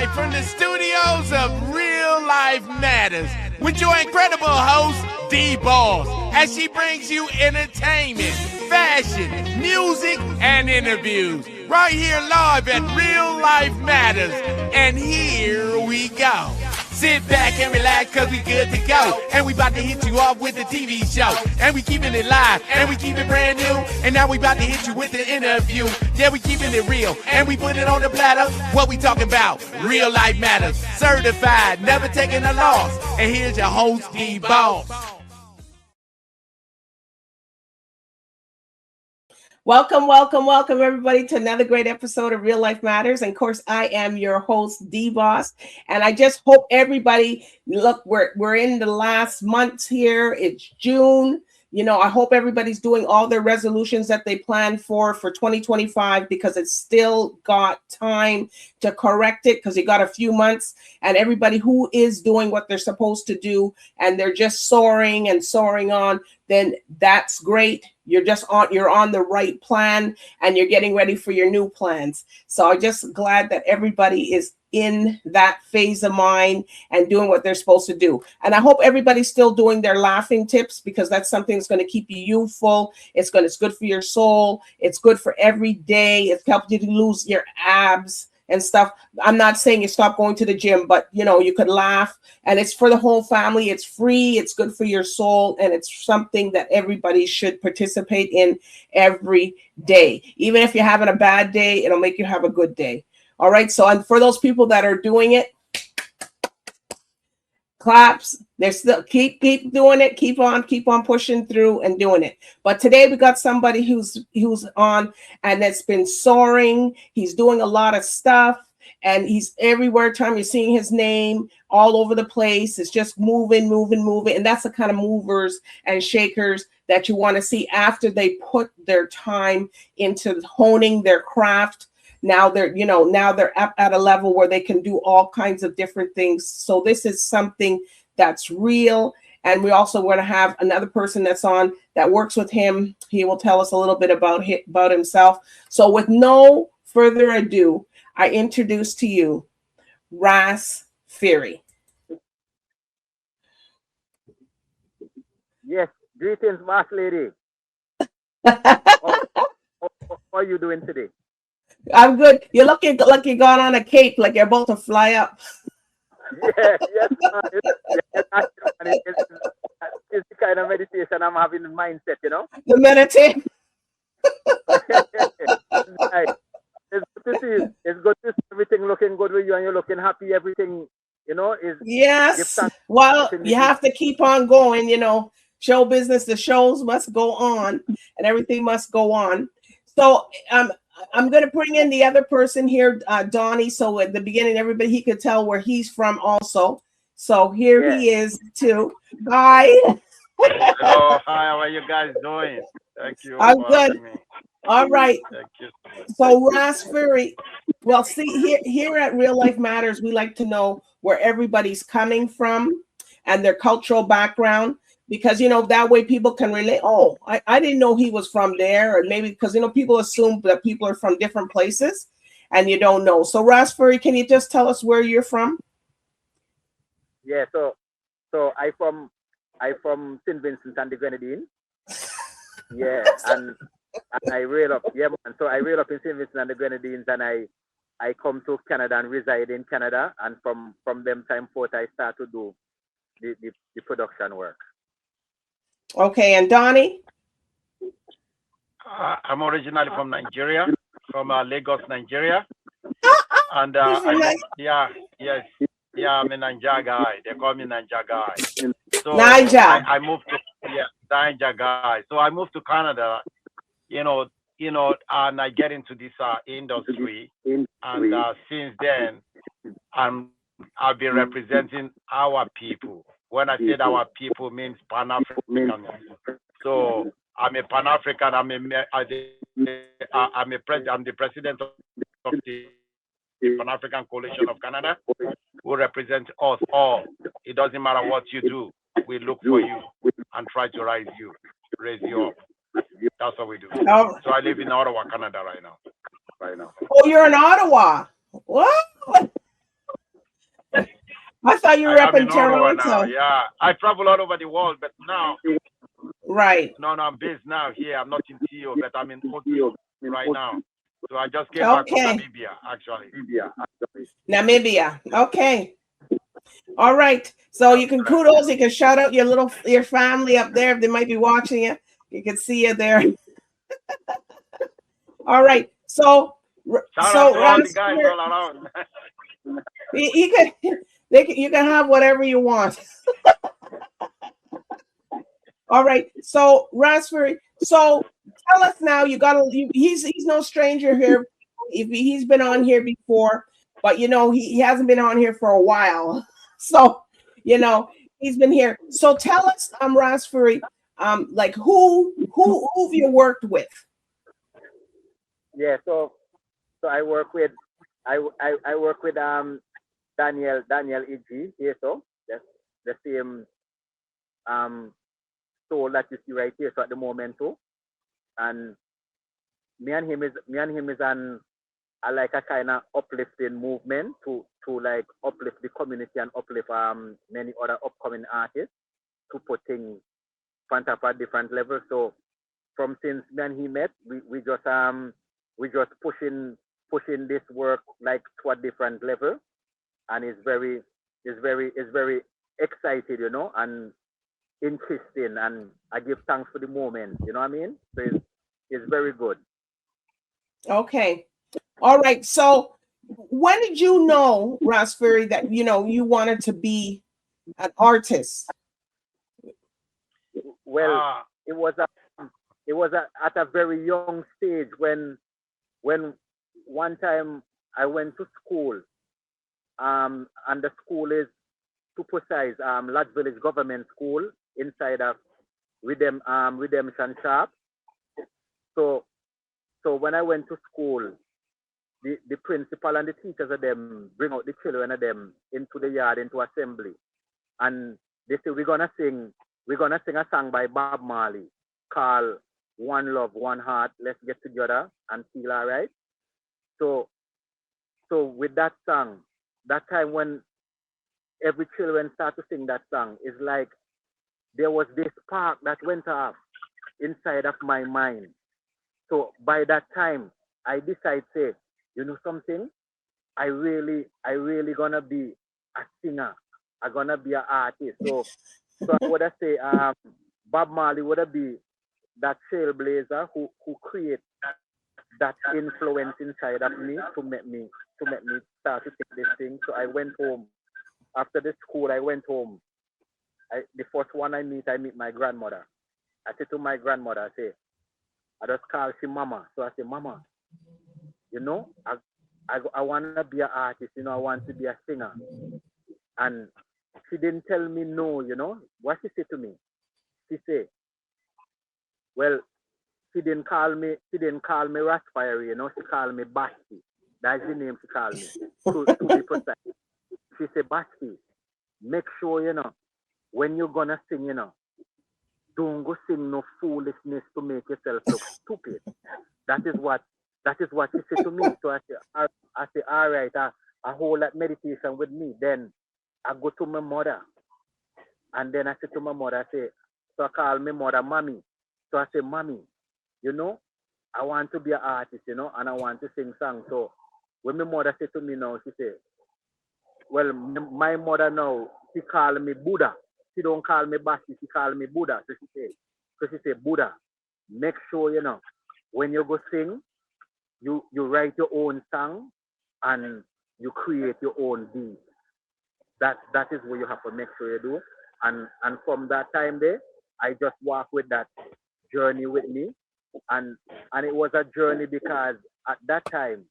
Live from the studios of Real Life Matters with your incredible host, DBoss, as she brings you entertainment, fashion, music, and interviews right here live at Real Life Matters. And here we go. Sit back and relax, cause we good to go. And we about to hit you off with the TV show. And we keeping it live, and we keep it brand new. And now we about to hit you with the interview. Yeah, we keeping it real, and we put it on the platter. What we talking about? Real Life Matters. Certified, never taking a loss. And here's your host, DBoss. Welcome, welcome, welcome, everybody, to another great episode of Real Life Matters. And of course, I am your host, DBoss. And I just hope everybody, look, we're in the last month here. It's June. You know, I hope everybody's doing all their resolutions that they planned for 2025, because it's still got time to correct it, because you got a few months. And everybody who is doing what they're supposed to do and they're just soaring and soaring on, then that's great. You're on the right plan, and you're getting ready for your new plans. So I'm just glad that everybody is in that phase of mind and doing what they're supposed to do. And I hope everybody's still doing their laughing tips, because that's something that's going to keep you youthful. It's good for your soul. It's good for every day. It's helping you to lose your abs and stuff. I'm not saying you stop going to the gym, but you know, you could laugh, and it's for the whole family. It's free. It's good for your soul. And it's something that everybody should participate in every day. Even if you're having a bad day, it'll make you have a good day. All right. So, and for those people that are doing it, claps. They're still keep doing it. Keep on pushing through and doing it. But today we got somebody who's on, and that's been soaring. He's doing a lot of stuff, and he's everywhere. Time you're seeing his name all over the place. It's just moving. And that's the kind of movers and shakers that you want to see after they put their time into honing their craft. Now they're up at a level where they can do all kinds of different things. So this is something that's real. And we also want to have another person that's on that works with him. He will tell us a little bit about himself. So with no further ado, I introduce to you Ras Fiery. Yes, greetings, boss lady. How are you doing today? I'm good. You're looking like you got on a cape, like you're about to fly up. Yeah, yes, it's the kind of meditation I'm having in mindset, you know. The meditate. Right. It's good to see you. It's good to see everything looking good with you, and you're looking happy. Everything, you know, is yes. Well, you have to keep on going. You know, show business. The shows must go on, and everything must go on. So, I'm going to bring in the other person here, Donnie. So at the beginning, everybody, he could tell where he's from also. So here he is too. Hi. Hello, hi. How are you guys doing? Thank you. I'm good. All right. Thank you. So Ras Fiery, well, see here at Real Life Matters, we like to know where everybody's coming from and their cultural background. Because, you know, that way people can relate. Oh, I didn't know he was from there. Or maybe because, you know, people assume that people are from different places and you don't know. So, Ras Fiery, can you just tell us where you're from? Yeah, so I from St. Vincent and the Grenadines. Yeah, and I reared up. Yeah, man. So I reared up in St. Vincent and the Grenadines, and I come to Canada and reside in Canada. And from them time forth, I start to do the production work. Okay, and Donnie? I'm originally from Nigeria, from Lagos, Nigeria. And I'm a Niger guy. They call me Niger guy. So Niger. I moved to Niger guy. So I moved to Canada, you know, and I get into this industry. And since then, I've been representing our people. When I said our people, means Pan-African. So I'm a Pan-African. I'm the president of the Pan-African Coalition of Canada, who represents us all. It doesn't matter what you do. We look for you and try to raise you up. That's what we do. Oh. So I live in Ottawa, Canada right now. Oh, you're in Ottawa. What? thought you were up I'm in in Ottawa now. Toronto. Yeah, I travel all over the world, but now, Right. no, I'm based now here. I'm not in TO, but I'm in OT right now. So I just came back from Okay. Namibia, actually. Namibia. Okay. All right. So you can kudos. You can shout out your family up there if they might be watching you. You can see you there. All right. So Shout out to all the Ras, guys all around. you can have whatever you want. All right. So Ras Fiery, so tell us now. He's no stranger here. He's been on here before, but he hasn't been on here for a while. So he's been here. So tell us, Ras Fiery, like who've you worked with? Yeah, so I work with Daniel E.G. here, so that's the same soul that you see right here. So at the moment too, and me and him is an like a kind of uplifting movement to like uplift the community and uplift many other upcoming artists to put things front up at different levels. So from since me and he met, we just pushing this work like to a different level, and it's very excited, and interesting, and I give thanks for the moment, you know what I mean? So it's very good. Okay. All right. So when did you know, Ras Fiery, that you wanted to be an artist? Well, it was at a very young stage when one time I went to school, and the school is, to precise, Lodge Village Government School inside of Redemption Shop. So when I went to school, the principal and the teachers of them bring out the children of them into the yard, into assembly, and they say we're gonna sing a song by Bob Marley called One Love, One Heart, Let's Get Together and Feel Alright. So with that song, that time when every children start to sing that song, it's like there was this spark that went off inside of my mind. So by that time, I decided, say, you know something? I really gonna be a singer. I'm gonna be an artist. So I would say Bob Marley would be that trailblazer who create that influence inside of me to make me start to take this thing. So I went home. After the school, I went home. The first one I meet my grandmother. I said to my grandmother, I just call she mama. So I say, Mama, I want to be an artist, I want to be a singer. And she didn't tell me no, What she said to me? She said, well, she didn't call me Ras Fiery, she called me Basti. That's the name she called me. To be precise. She said, Basti, make sure, when you're gonna sing, don't go sing no foolishness to make yourself look stupid. That is what she said to me. So I say, all right, I hold that meditation with me. Then I go to my mother. And then I say to my mother, so I call my mother Mommy. So I say, Mommy, I want to be an artist, and I want to sing songs. So when my mother said to me now, she said, well, my mother now, she call me Buddha. She don't call me Basti, she call me Buddha. So she say, Buddha, make sure, when you go sing, you write your own song and you create your own beat. That is what you have to make sure you do. And from that time there, I just walk with that journey with me. And it was a journey because at that time,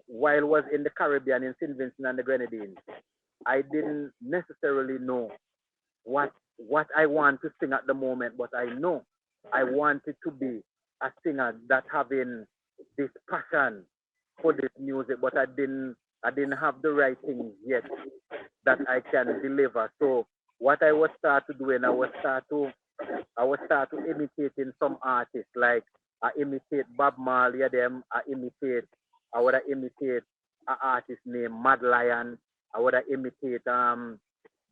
while I was in the Caribbean, in St. Vincent and the Grenadines, I didn't necessarily know what I want to sing at the moment, but I know I wanted to be a singer that having this passion for this music, but I didn't have the right things yet that I can deliver. So what I would start to do, and I would start to imitating some artists, like I imitate Bob Marley, I would imitate an artist named Mad Lion. I would imitate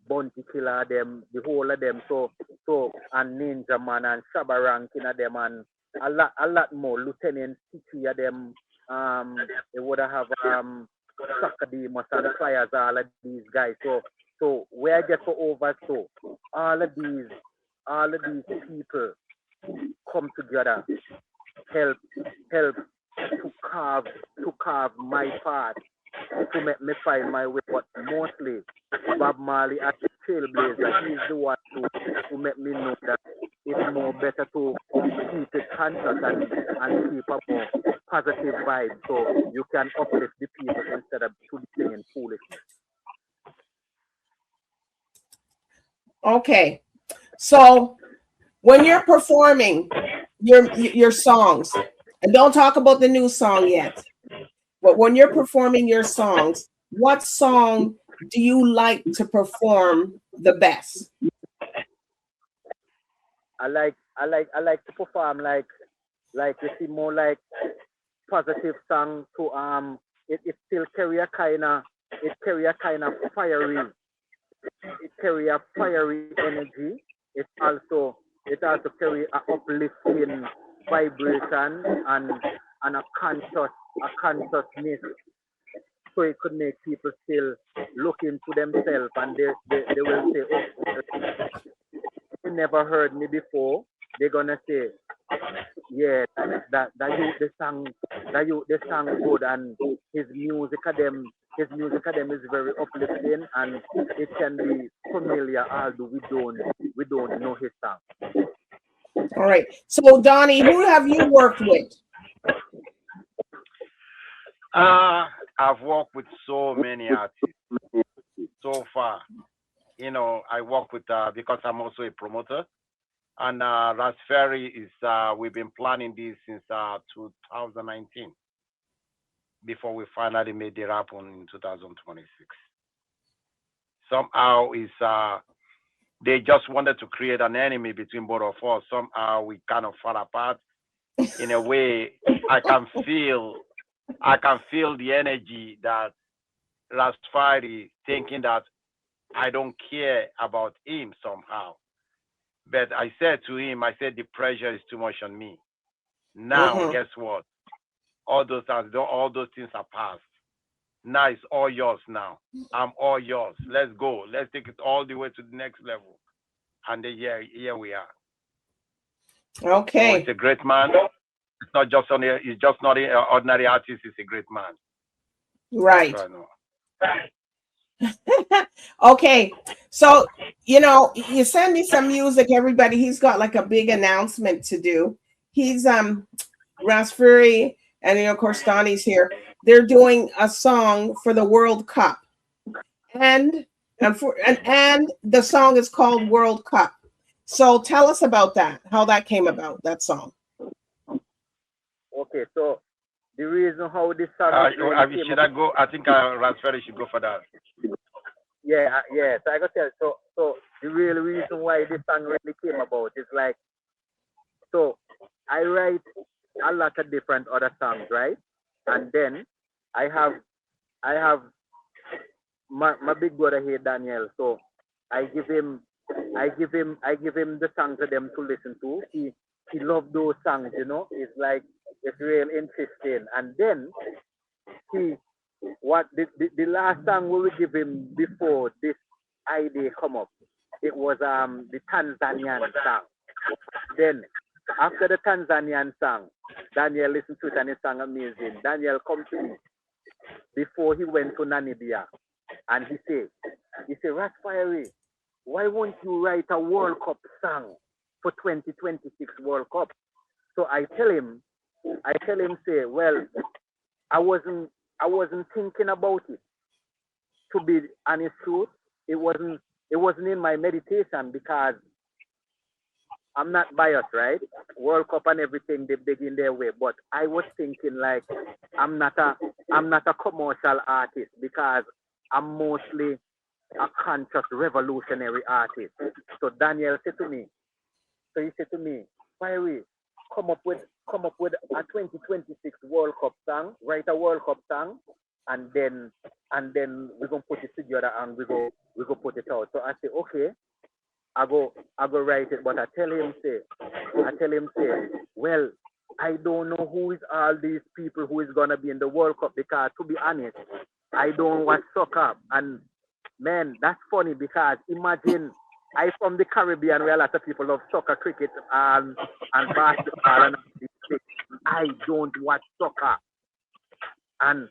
Bounty Killer them, the whole of them. So and Ninja Man and Shabba Rankin of them and a lot more. Lieutenant Titi of them. They would have Sakademus and Flyers, all of these guys. So where I get for over, so all of these people come together, help to carve my path, to make me find my way. But mostly Bob Marley as the trailblazer, he's the one to make me know that it's more better to keep it conscious and keep a more positive vibe, so you can uplift the people instead of singing foolishness. Okay, so when you're performing your songs, and don't talk about the new song yet, but when you're performing your songs, what song do you like to perform the best? I like to perform like you see more like positive song to it still carry a kind of fiery energy. It also carry a uplifting vibration and a consciousness. So it could make people still look into themselves and they will say, oh, you never heard me before. They're gonna say, yeah, that you the song good, and his music of them is very uplifting and it can be familiar, although we don't know his song. All right. So Donnie, who have you worked with? I've worked with so many artists so far. I work with because I'm also a promoter, and Ras Fiery is we've been planning this since 2019 before we finally made it happen in 2026. Somehow is they just wanted to create an enemy between both of us. Somehow we kind of fall apart. In a way, I can feel the energy that Ras Fiery thinking that I don't care about him somehow. But I said to him, the pressure is too much on me. Now, guess what? All those things are past. Now it's all yours now. I'm all yours. Let's go. Let's take it all the way to the next level. And here we are. Okay. So it's a great man. It's not just not an ordinary artist, it's a great man. Right. Okay, so you send me some music, everybody. He's got like a big announcement to do. He's Ras Fiery, and of course Donnie's here. They're doing a song for the World Cup, and the song is called World Cup. So tell us about that, how that came about, that song. Okay, so the reason how this song should I go? I think Ras Fiery should go for that. Yeah. So I got to tell you, so the real reason why this song really came about is like, so I write a lot of different other songs, right? And then I have my big brother here, Daniel. So I give him the songs to them to listen to. He loved those songs, It's like it's real interesting. And then the last song we will give him before this idea come up, it was the Tanzanian song. Then after the Tanzanian song, Daniel listened to it and it sang amazing. Daniel come to me before he went to Namibia and he said, Ras Fiery, why won't you write a World Cup song for 2026 World Cup? So I tell him, say, well, I wasn't thinking about it. To be honest, truth, it wasn't in my meditation because I'm not biased, right? World Cup and everything they begin their way, but I was thinking like I'm not a commercial artist because I'm mostly a conscious revolutionary artist. So Daniel said to me, Fiery, come up with a 2026 World Cup song, write a World Cup song, and then we're gonna put it together and we go put it out. So I say, okay, I go write it, but I tell him say, well, I don't know who is all these people who is gonna be in the World Cup, because to be honest, I don't watch soccer. And man, that's funny, because imagine I from the Caribbean where a lot of people love soccer, cricket, and basketball, and I don't watch soccer. And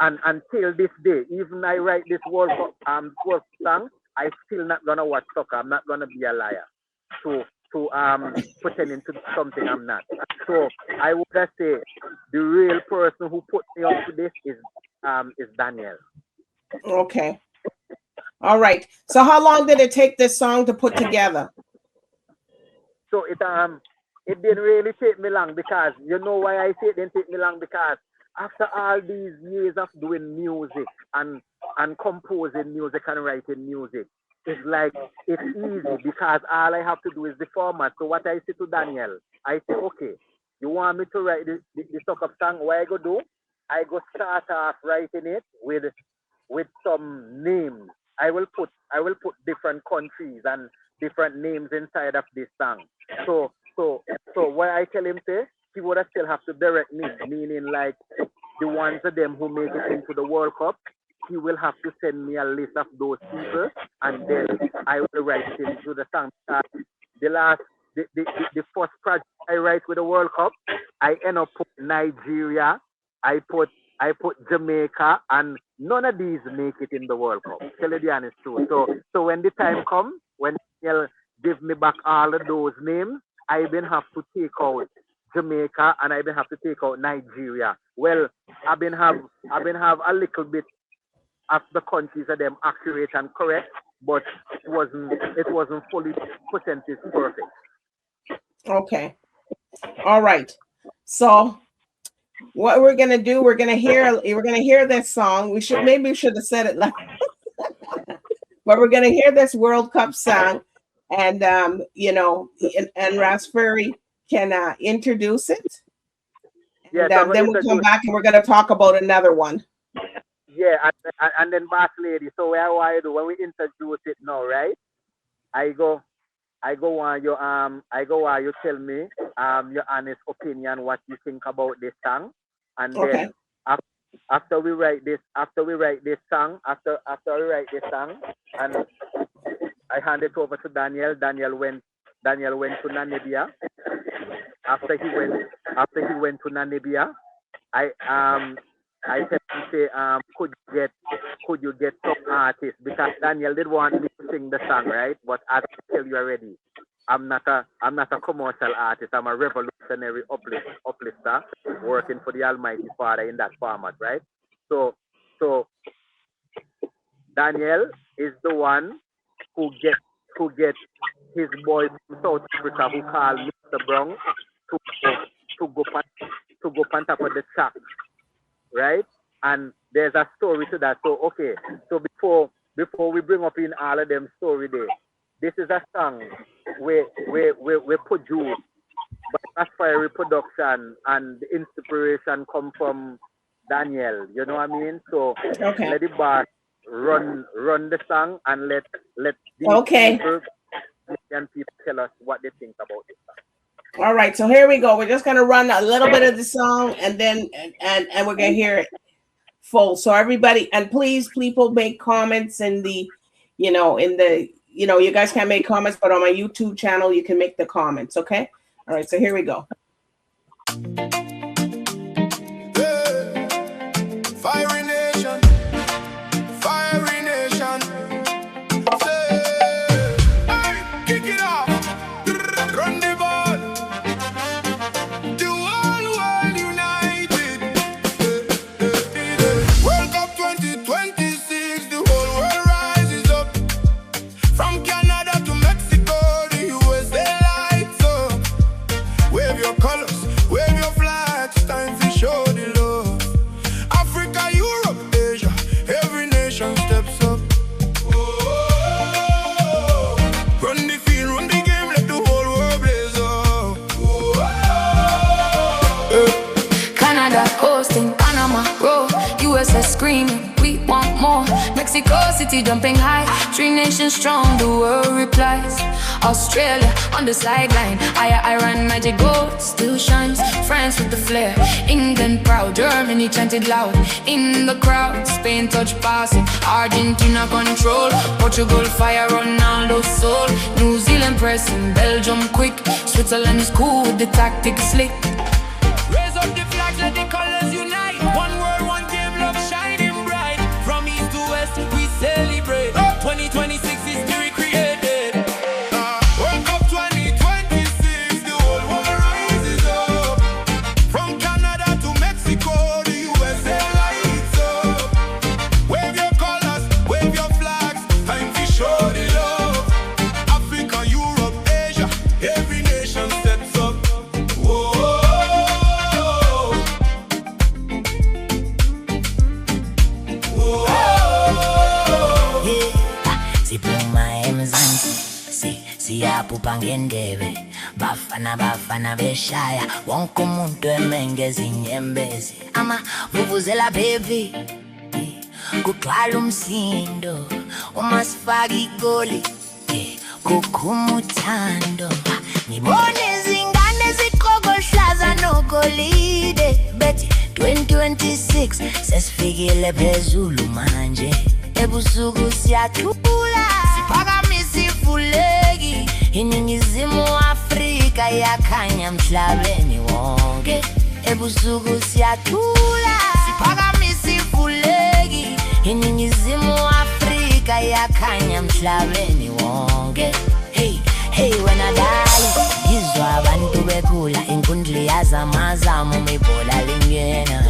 until this day, even I write this World Cup song, I still not gonna watch soccer. I'm not gonna be a liar to pretending to something I'm not. So I would just say the real person who put me up to this is Daniel. Okay. All right. So how long did it take this song to put together? So it didn't really take me long, because you know why I say it didn't take me long, because after all these years of doing music and composing music and writing music, it's like it's easy, because all I have to do is the format. So what I say to Daniel, I say, okay, you want me to write the soccer song? What I go do? I go start off writing it with some names. I will put different countries and different names inside of this song. So what I tell him say, he would still have to direct me, meaning like the ones of them who make it into the World Cup, he will have to send me a list of those people, and then I will write it into the song. The first project I write with the World Cup, I end up put Nigeria, I put Jamaica, and none of these make it in the World Cup. Tell you the honest truth. So when the time comes, when he'll give me back all of those names, I then have to take out Jamaica, and I then have to take out Nigeria. Well, I've been have a little bit of the countries of them accurate and correct, but it wasn't fully percentage perfect. Okay. All right. So what we're gonna do, we're gonna hear this song. We should have said it like but we're gonna hear this World Cup song, and and Ras Fiery can introduce it. And Yeah, then we'll come back and we're gonna talk about another one. Yeah, and then Boss Lady. So what I do when we introduce it now, right? I go on you tell me your honest opinion, what you think about this song, and then after we write this song, and I hand it over to Daniel. Daniel went to Namibia. After he went to Namibia, I said him say, could you get some artists, because Daniel did want me to sing the song, right? But as I tell you already, I'm not a commercial artist. I'm a revolutionary uplifter working for the Almighty Father in that format, right? So Daniel is the one who get his boy from South Africa who called Mr. Brown to go on top of the track, right? And there's a story to that. So okay, so before we bring up in all of them story there, this is a song we produced by Ras Fiery production, and the inspiration come from Daniel. You know what I mean? So let the boss run the song, and let these people tell us what they think about this song. All right, so here we go. We're just gonna run a little bit of the song, and then and we're gonna hear it full. So everybody, and please, people, make comments in the, you guys can't make comments, but on my YouTube channel, you can make the comments. Okay. All right. So here we go. Fiery Nation. Fiery Nation. Hey, kick it off. Run the ball. The whole world united. World Cup 2026. The whole world rises up. From Canada to Mexico, the USA lights up. Wave your colors, wave your flags. Time to show the love. Africa, Europe, Asia, every nation steps up. Oh, run the field, run the game, let the whole world blaze up. Oh, Canada hosting, Panama row, screaming, we want more. Mexico City jumping high, 3 nations strong, the world replies. Australia on the sideline, Iran magic gold still shines. France with the flair, England proud, Germany chanted loud in the crowd. Spain touch passing, Argentina control, Portugal fire, Ronaldo soul. New Zealand pressing, Belgium quick, Switzerland is cool with the tactics slick. Raise up the flags, let the colors unite. One world, one game, love shining bright. From east to west, we celebrate. 2026 is to recreated. World Cup 2026, the whole world rises up. From Canada to Mexico, the USA lights up. Wave your colors, wave your flags, time to show the love. Africa, Europe, Asia, every nation steps up. Whoa. Siyaphupha ngendebe bafana beshaya wonke umuntu emengeza inyembezi amavuvuzela baby kugcwala umsindo uma sifaka igoli kukhuma uthando ngibona izingane ziqokohlaza nogolide bethi 2026 sesifikile phezulu manje ebusuku siyathula siphakamisa ifuleki iningizimu Afrika yakhanya emhlabeni wonke ebusuku siyathula siphakamisa ifuleki iningizimu Afrika yakhanya emhlabeni wonke. Hey wena dali ngizwa abantu bekhula inkundli yazamazama umibhola lingena.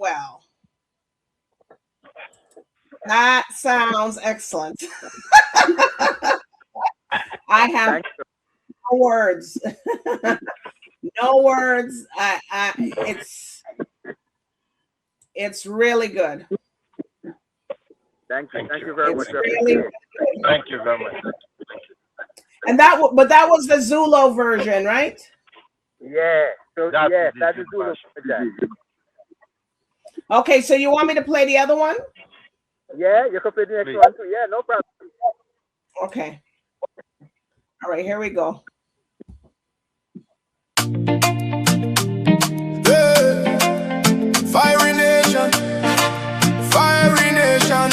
Well. That sounds excellent. I have no words. No words. It's really good. Thank you very much. Really Thank you very much. And that was the Zulu version, right? Yeah. So that's the Zulu version. Okay, so you want me to play the other one? Yeah, you can play the next one too. Yeah, no problem. Okay. All right, here we go. Fiery nation, fiery nation.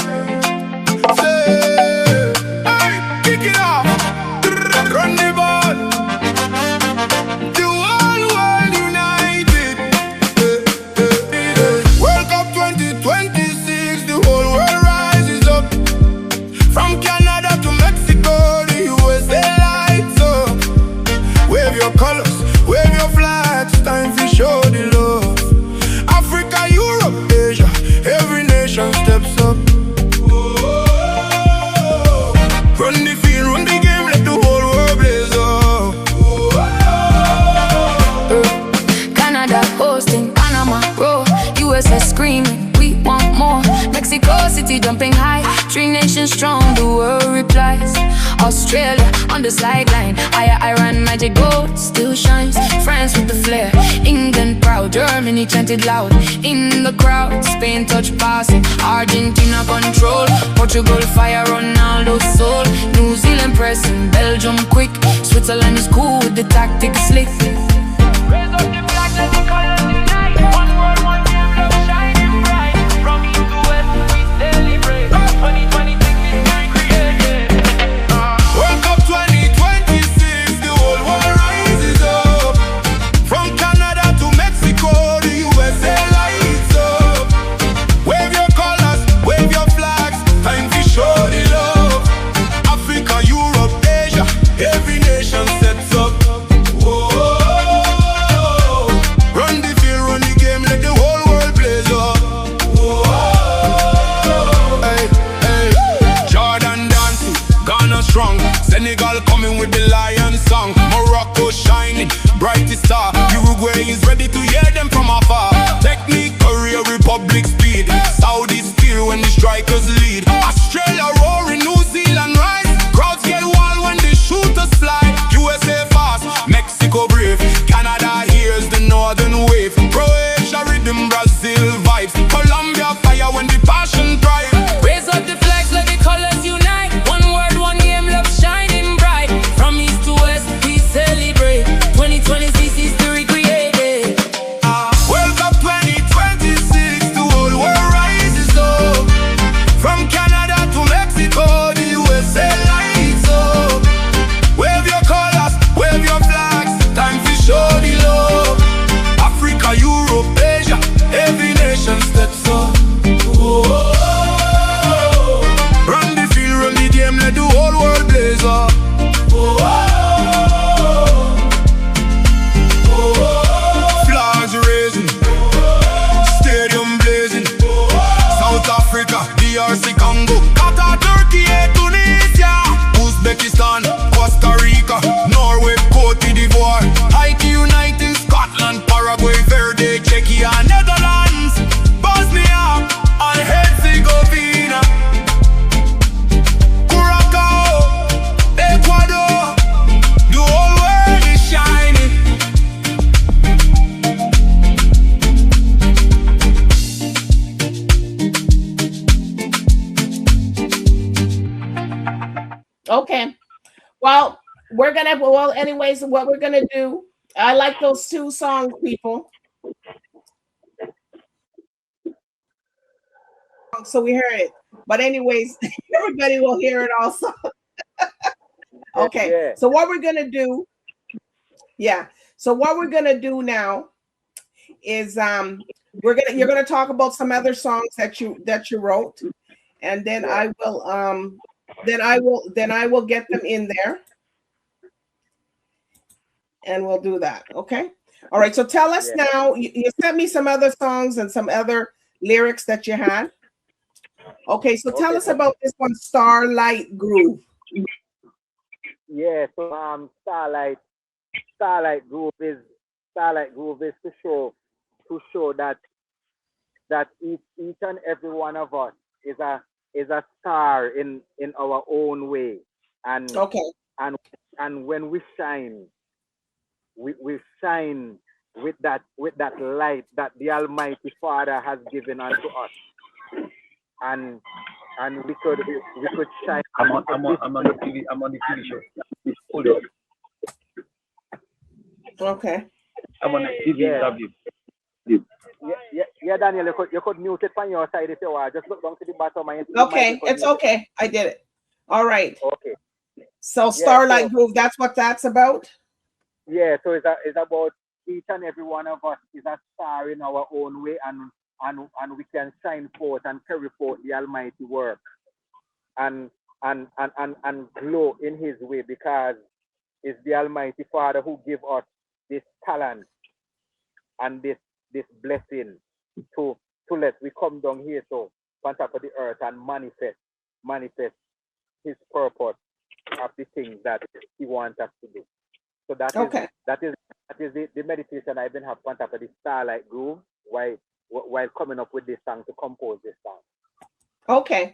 Hey, kick it off, run the ball. The whole world united. World Cup 2026, the whole world rises up. From Canada to Mexico, the USA lights up. Wave your colors, wave your flags, time to show the love. Africa, Europe, Asia, every nation steps up. Run the field, run the game, let the whole world blaze up. Canada hosting, Panama roar, USA screaming, we want more. Mexico City jumping high, 3 nations strong, the world replies. Australia on the sideline, Iran magic gold still shines. France with the flair, England proud, Germany chanted loud in the crowd. Spain touch passing, Argentina control, Portugal fire, Ronaldo soul. New Zealand pressing, Belgium quick, Switzerland is cool with the tactics slick. Raise up the flag, let the colors unite. One world, one game, love shining bright. From east to west, we celebrate. strong. Senegal coming with the lion song. Morocco shining, brightest star. Uruguay is ready to hear them from afar. Technique, Korea, Republic speed. Saudi still when the strikers lead. Australia roaring, New Zealand rise. Crowds get wild when the shooters fly. USA fast, Mexico brave. Canada hears the northern wave. Croatia rhythm, Brazil vibes. Colombia fire when the passion thrive. Raise up the flags, let the colors unite. One word, one game, love shining bright. From east to west, we celebrate. 2026 is to recreate it. World Cup 2026, the whole world rises up. From Canada to Mexico, the USA lights up. Wave your colors, wave your flags, time to show the love. Africa, Europe, Asia, every nation steps up. Whoa. Run the field, run the game, let the whole world blaze up. Flags raising, stadium blazing. South Africa, DRC Congo, Qatar, Turkey, Tunisia, Uzbekistan, Costa Rica, Norway, Cote d'Ivoire, Haiti uniting, Scotland, Paraguay, Verde, Czechia, Netherlands, Bosnia, and Herzegovina, Curacao, Ecuador, the whole world is shining. Okay. Well, anyways, what we're gonna do, I like those two songs, people. So we heard it. But anyways, everybody will hear it also. Okay. Yeah. So what we're gonna do, So what we're gonna do now is you're gonna talk about some other songs that you wrote, and then I will get them in there, and we'll do that. Okay. All right. So tell us now. You sent me some other songs and some other lyrics that you had. Okay. So tell us about this one, Starlight Groove. Yeah, so Starlight Groove is to show that each and every one of us is a star in our own way, and when we shine, we shine with that light that the Almighty Father has given unto us, and we could shine. I'm on the TV. I'm on the TV show. Hold on. Okay. I'm on the TV interview. Yeah, Daniel, you could mute it on your side if you want. Just look down to the bottom. Okay, it's okay. I did it. All right. Okay. So Starlight Groove, that's what that's about? Yeah, so it's about each and every one of us is a star in our own way, and we can shine forth and carry forth the Almighty work and glow in His way, because it's the Almighty Father who give us this talent and this blessing to let we come down here so on top of the earth and manifest His purpose of the things that He wants us to do. So that is the meditation I've been having on top of the Starlight Groove while coming up with this song to compose this song. Okay.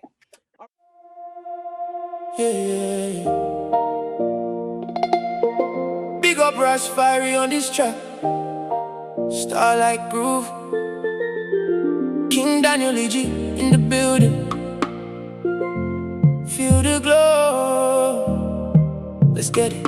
Yeah. Big up Ras Fiery on this track. Starlight Groove. King Daniel E.G. in the building. Feel the glow. Let's get it.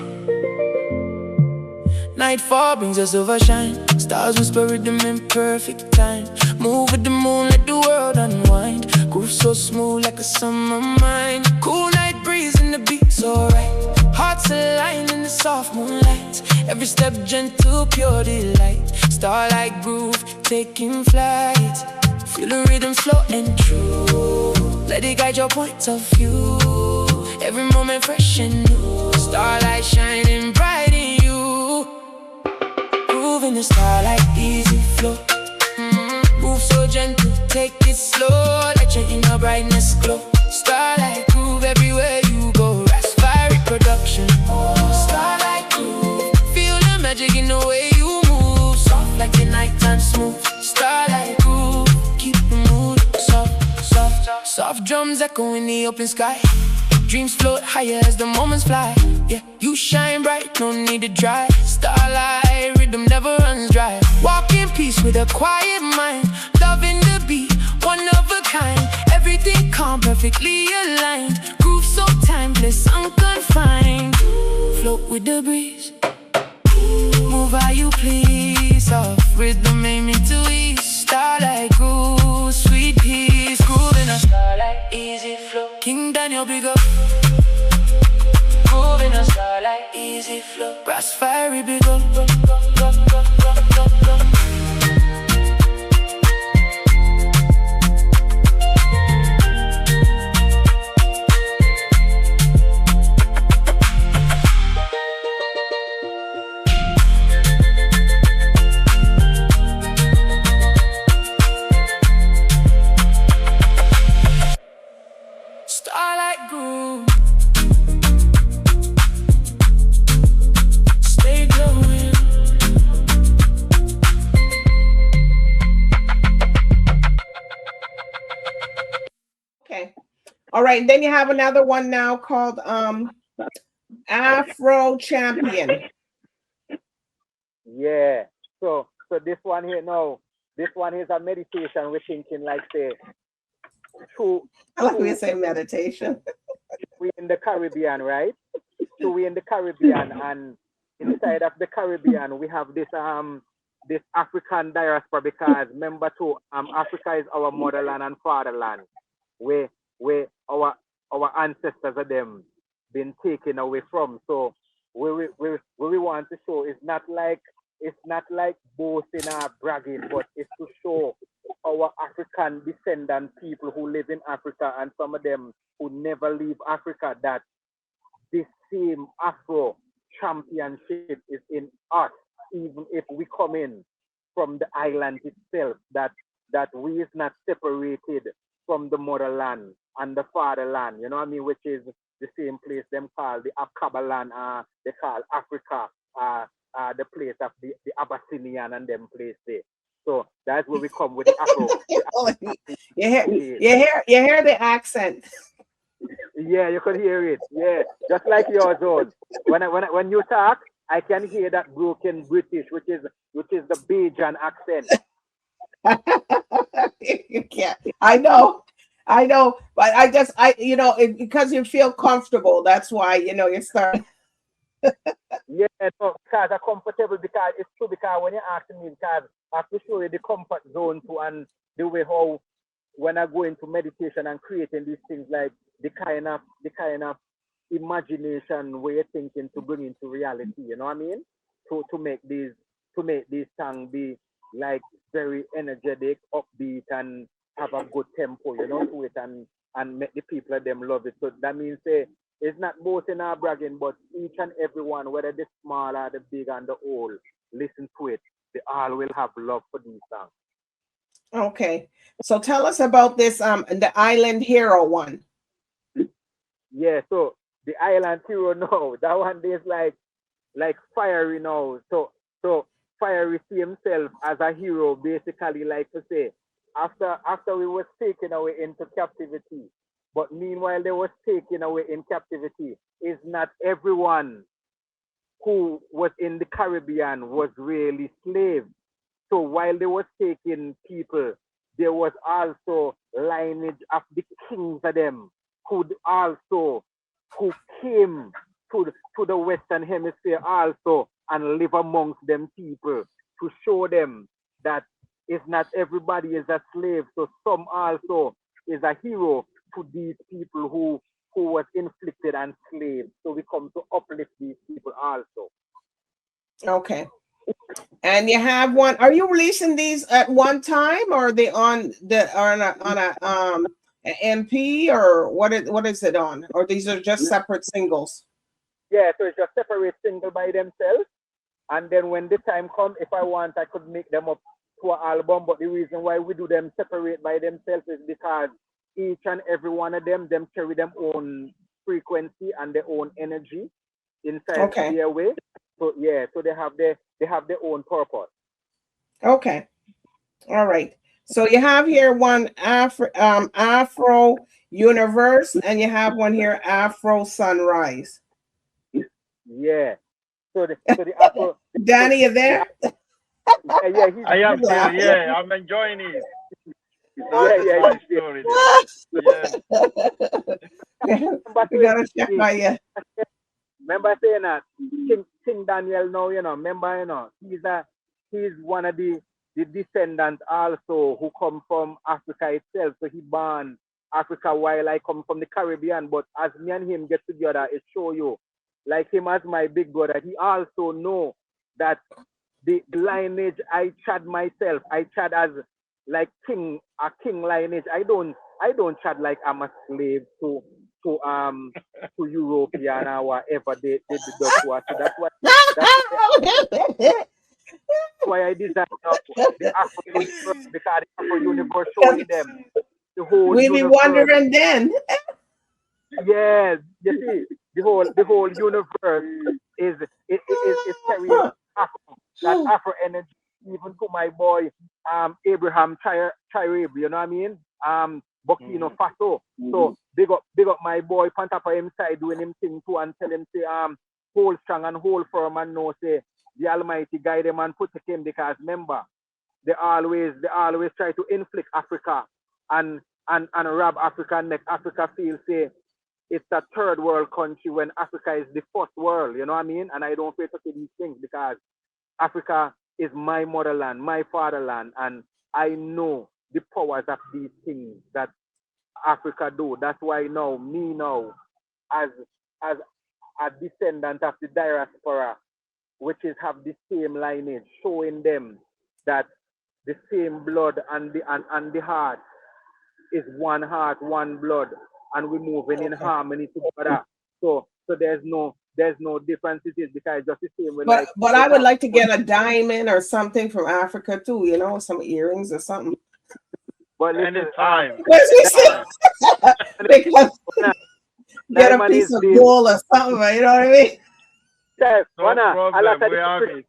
Nightfall brings us overshine. Stars whisper rhythm in perfect time. Move with the moon, let the world unwind. Groove so smooth like a summer mind. Cool night breeze and the beat's alright. Hearts align in the soft moonlight. Every step gentle, pure delight. Starlight Groove, taking flight. Feel the rhythm slow and true. Let it guide your point of view. Every moment fresh and new. Starlight shining bright in you. Groove in the starlight, easy flow. Move so gentle, take it slow. Let your inner brightness glow. Starlight Groove everywhere you go. Ras Fiery echo in the open sky. Dreams float higher as the moments fly. Yeah, you shine bright, no need to dry. Starlight, rhythm never runs dry. Walk in peace with a quiet mind. Loving the beat, one of a kind. Everything calm, perfectly aligned. Groove so timeless, unconfined. Float with the breeze. Move how you please. Soft rhythm aiming to ease. Starlight groove, sweet peace. Grooving a starlight, easy flow. King Daniel, big up. Grooving a starlight, easy flow. Ras Fiery, big up. Starlight groove. Stay glowing. Okay. All right. Then you have another one now called Afro Champion. Yeah. So this one here now, this one is a meditation. We're thinking like say I like when you say meditation. we in the Caribbean, right? So we in the Caribbean, and inside of the Caribbean we have this this African diaspora, because remember too, Africa is our motherland and fatherland, where our ancestors of them been taken away from. So we want to show it's not like boasting or bragging, but it's to show our African descendant people who live in Africa, and some of them who never leave Africa, that this same Afro championship is in us, even if we come in from the island itself, that we is not separated from the motherland and the fatherland, you know what I mean, which is the same place them call the Akabaland, they call Africa, the place of the Abyssinian and them place there. So that's where we come with the Afro. You hear the accent. Yeah, you could hear it. Yeah, just like yours own. When you talk, I can hear that broken British, which is the Bajan accent. You can't. I know, but because you feel comfortable, that's why you start. Yeah, no, because I'm comfortable, because it's true, because when you ask me, because I have to show you the comfort zone too, and the way how when I go into meditation and creating these things, like the kind of imagination way you're thinking to bring into reality, you know what I mean? To make these songs be like very energetic, upbeat, and have a good tempo, to it, and make the people of them love it. So that means it's not boasting or bragging, but each and every one, whether the small or the big and the old, listen to it. They all will have love for these songs. Okay, so tell us about this the Island Hero one. Yeah, so the Island Hero now, that one is like Fiery now. So Fiery see himself as a hero, basically, like to say, after we was taken away into captivity. But meanwhile, they was taken away in captivity. Is not everyone who was in the Caribbean was really slaves. So while they was taking people, there was also lineage of the kings of them who came to the Western Hemisphere also and live amongst them people, to show them that it's not everybody is a slave. So some also is a hero to these people who was inflicted and slaves. So we come to uplift these people also. Okay. And you have one. Are you releasing these at one time, or are they on a MP, or what is it on? Or these are just separate singles? Yeah, so it's just separate single by themselves. And then when the time comes, if I want, I could make them up to an album. But the reason why we do them separate by themselves is because each and every one of them carry their own frequency and their own energy inside their way. So yeah, so they have their own purpose. Okay. All right. So you have here one Afro Universe, and you have one here, Afro Sunrise. Yeah. So the Afro. Danny, you there? Yeah, I am there. Yeah, I'm enjoying it. That's yeah, a nice story. Yeah. We gotta check by you. Remember saying that King Daniel now, remember, he's one of the descendants also who come from Africa itself. So he born Africa while I come from the Caribbean. But as me and him get together, it show you, like him as my big brother, he also know that the lineage I chat myself, I chat as like a king lineage. I don't chat like I'm a slave to European or whatever they do to us. So that's why I designed the Afro Universe, because the Afro Universe showing them the whole we be universe. wondering then. Yes, you see, the whole universe is carrying that Afro energy, even to my boy Abraham Chirib, you know what I mean? Burkina Faso. So big up my boy Pantapa him side doing him thing too, and tell him say hold strong and hold firm and know say the Almighty guide them and protect him, because remember they always try to inflict Africa and rob Africa and make Africa feel say it's a third world country when Africa is the first world, you know what I mean? And I don't feel to say these things because Africa is my motherland, my fatherland, and I know the powers of these things that Africa do. That's why now, as a descendant of the diaspora, which is have the same lineage, showing them that the same blood and the heart is one heart, one blood, and we're moving in harmony together. So there's no differences because just the same way. But I would like to get a diamond or something from Africa too, some earrings or something. But anytime. Because get a piece of gold or something, you know what I mean? No problem, we have it.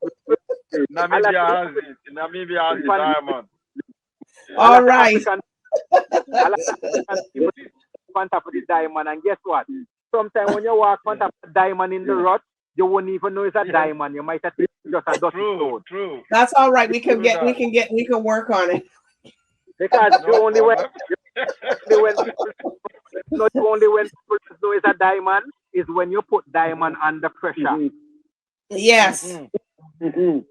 Namibia has it. Namibia has the diamond. All right. On top of the diamond, and guess what? Sometimes when you walk on top of the diamond in the rut, you won't even know it's a diamond. You might have to just a dusty stone. True. That's all right. We can work on it. Because the only when people know it's a diamond is when you put diamond under pressure. Yes. And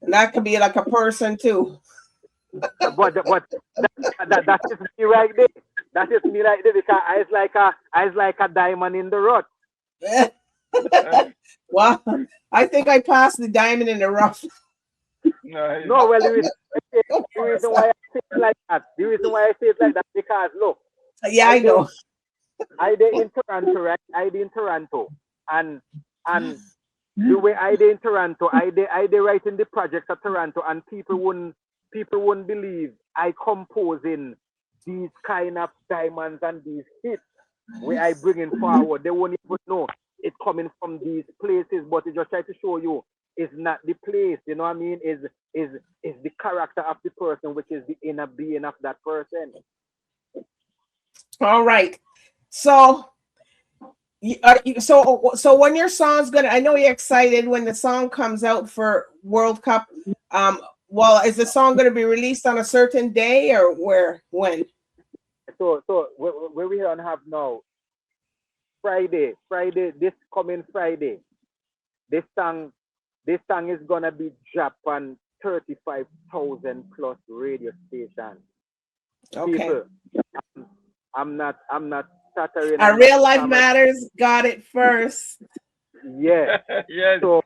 that could be like a person too. But that is me right there. That is me right there, because I like a diamond in the rut. Well, I think I passed the diamond in the rough. No, well, the reason why I say it like that, because look. Yeah, I know. I did in Toronto, right? I did in Toronto, and the way I did in Toronto, I did writing the projects at Toronto, and people wouldn't believe I composing these kind of diamonds and these hits where I bring in forward. They won't even know it's coming from these places, but it just try to show you it's not the place, you know what I mean? Is the character of the person, which is the inner being of that person. All right. So when your song's gonna, I know you're excited when the song comes out for World Cup. Well, is the song going to be released on a certain day or when? So where we don't have now, Friday, this coming Friday, this song is gonna be dropped on 35,000 plus radio stations. Okay. People, I'm not stuttering. Our Real Life Matters got it first. Yeah. Yes. So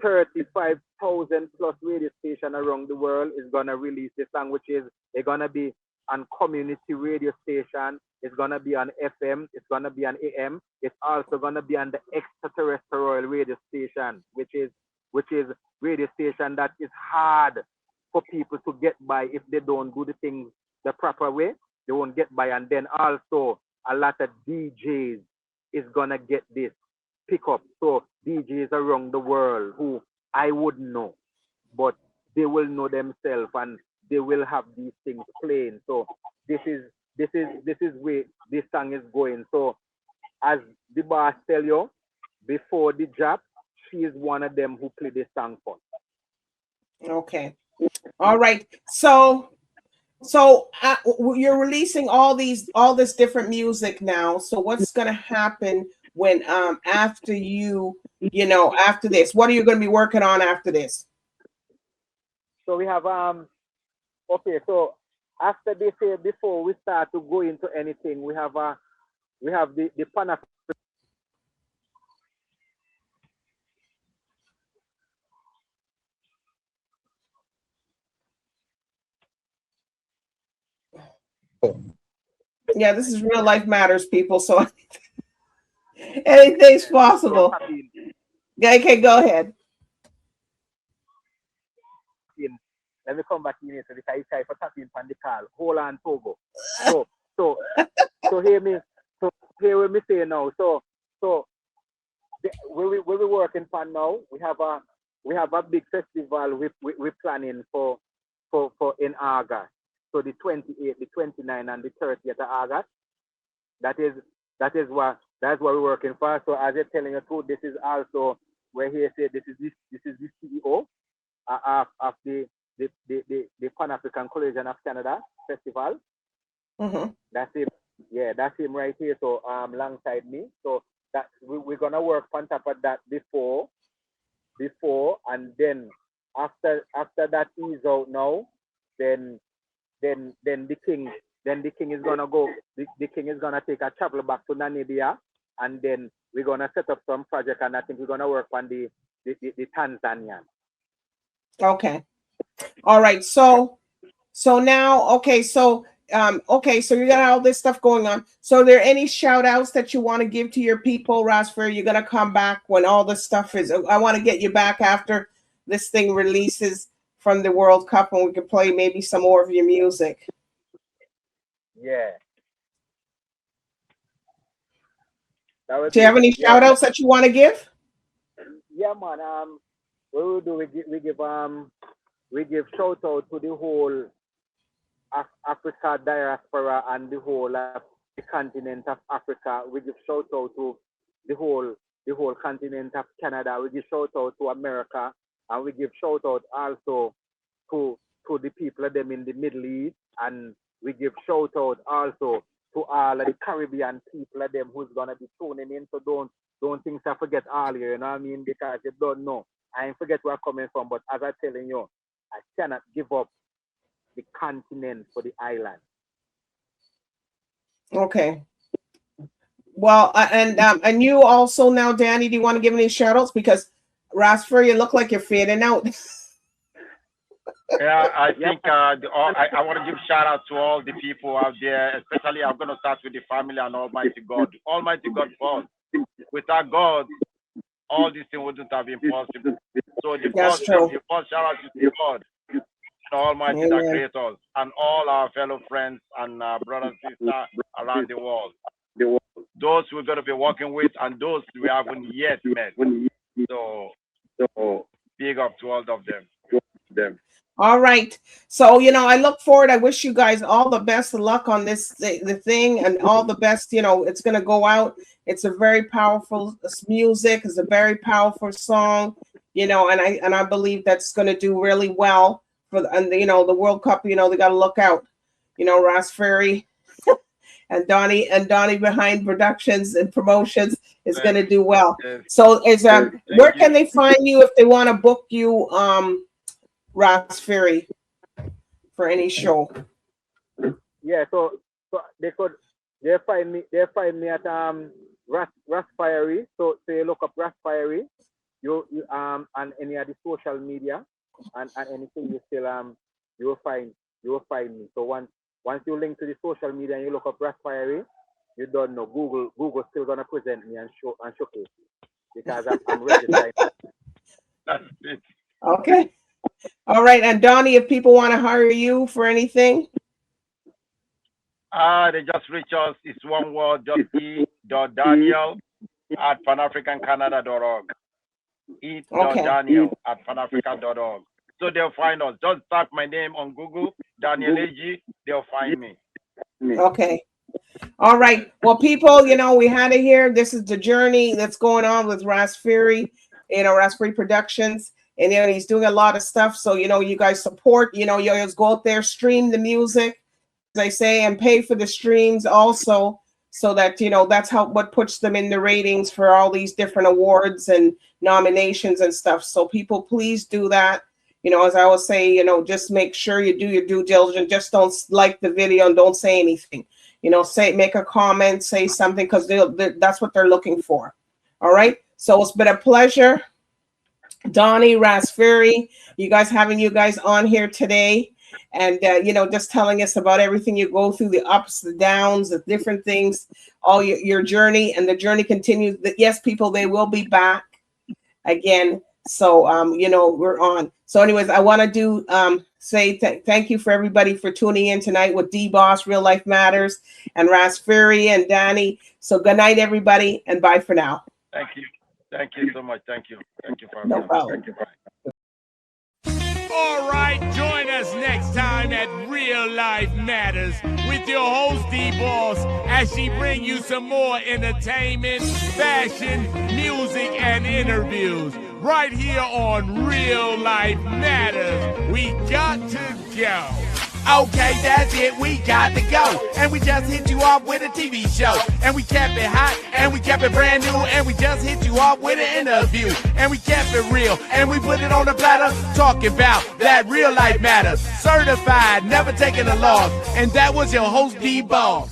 35,000 plus radio station around the world is gonna release this song, which is they're gonna be on community radio station. It's gonna be on FM. It's gonna be on AM. It's also gonna be on the extraterrestrial radio station, which is radio station that is hard for people to get by if they don't do the things the proper way. They won't get by, and then also a lot of DJs is gonna get this pick up. So DJs around the world who I wouldn't know, but they will know themselves and they will have these things playing. So this is this is where this song is going. So as the boss tell you, before the drop, she is one of them who play this song for. Okay. All right. So you're releasing all this different music now. So what's going to happen when after after this? What are you going to be working on after this? So we have okay, so after this before we start to go into anything, we have the Pan African. Yeah, this is Real Life Matters, people. So anything's possible. Okay, go ahead. Let me come back in here so because I try for tapping on the call. Hold on, Togo. So hear me. So hear what me say now. So where we working for now, we have a big festival we planning for in August. So the 28th, the 29th, and the 30th of August. That's what we're working for. So as you're telling you too, this is also where he said this is the CEO of the Pan African Coalition of Canada Festival. Mm-hmm. That's him. Yeah, that's him right here. So alongside me. So that we're gonna work on top of that before, and then after that is out now, then the king is gonna go. The king is gonna take a travel back to Namibia, and then we're gonna set up some project, and I think we're gonna work on the Tanzanian. Okay. All right. So now, okay. So you got all this stuff going on. So are there any shout outs that you want to give to your people, Ras Fiery? You're going to come back when all this stuff is, I want to get you back after this thing releases from the World Cup and we can play maybe some more of your music. Yeah. Do you have any shout outs that you want to give? Yeah, man. What we do, we give shout out to the whole Africa diaspora and the whole the continent of Africa. We give shout out to the whole continent of Canada. We give shout out to America, and we give shout out also to the people of them in the Middle East, and we give shout out also to all of the Caribbean people of them who's gonna be tuning in. So don't think I forget all you, you know what I mean? Because you don't know. I ain't forget where I'm coming from, but as I'm telling you, I cannot give up the continent for the island. Okay. Well, and you also now, Danny, do you want to give any shout outs? Because Ras Fiery, you look like you're fading out. Yeah, I think I want to give shout out to all the people out there, especially I'm going to start with the family and Almighty God. Almighty God first. Without God, all these things wouldn't have been possible. So the first shout out to God, and Almighty that creates us, and all our fellow friends and brothers and sisters around the world. Those we're going to be working with and those we haven't yet met. So big up to all of them. All right. So, I look forward. I wish you guys all the best of luck on this, the thing, and all the best. It's going to go out. It's a very powerful music. It's a very powerful song, and I believe that's going to do really well for the World Cup. They got to look out, Ras Fiery and Donnie behind productions and promotions is going to do well. So where can they find you if they want to book you, Ras Fiery, for any show? Yeah, so they find me at Ras Fiery. So you look up Ras Fiery, you on any of the social media and anything you still you will find me. So once you link to the social media and you look up Ras Fiery, you don't know Google still gonna present me and showcase because I'm registered. That's it. Okay. All right. And Donnie, if people want to hire you for anything? They just reach us. It's one word, just e.daniel@panafricancanada.org. e.daniel@panafrican.org. So they'll find us. Just type my name on Google, Daniel AG, they'll find me. Okay. All right. Well, people, we had it here. This is the journey that's going on with Ras Fiery, Ras Fiery Productions. And he's doing a lot of stuff. So, you guys support, you guys go out there, stream the music, as I say, and pay for the streams also, so that, that's what puts them in the ratings for all these different awards and nominations and stuff. So people, please do that. As I always say, just make sure you do your due diligence. Just don't like the video and don't say anything. Make a comment, say something, because that's what they're looking for. All right. So it's been a pleasure. Donnie, Ras Fiery, having you guys on here today, and just telling us about everything you go through, the ups, the downs, the different things, all your journey, and the journey continues. Yes, people, they will be back again. So we're on. So anyways, I want to say thank you for everybody for tuning in tonight with DBoss, Real Life Matters, and Ras Fiery and Danny. So good night, everybody, and bye for now. Thank you. Thank you so much. Thank you. Thank you for having No me. problem. Thank you. All right, join us next time at Real Life Matters with your host DBoss as she bring you some more entertainment, fashion, music, and interviews right here on Real Life Matters. We got to go. Okay, that's it, we got to go. And we just hit you off with a TV show. And we kept it hot, and we kept it brand new. And we just hit you off with an interview. And we kept it real, and we put it on the platter. Talking about that real life matters. Certified, never taking a loss. And that was your host, DBoss.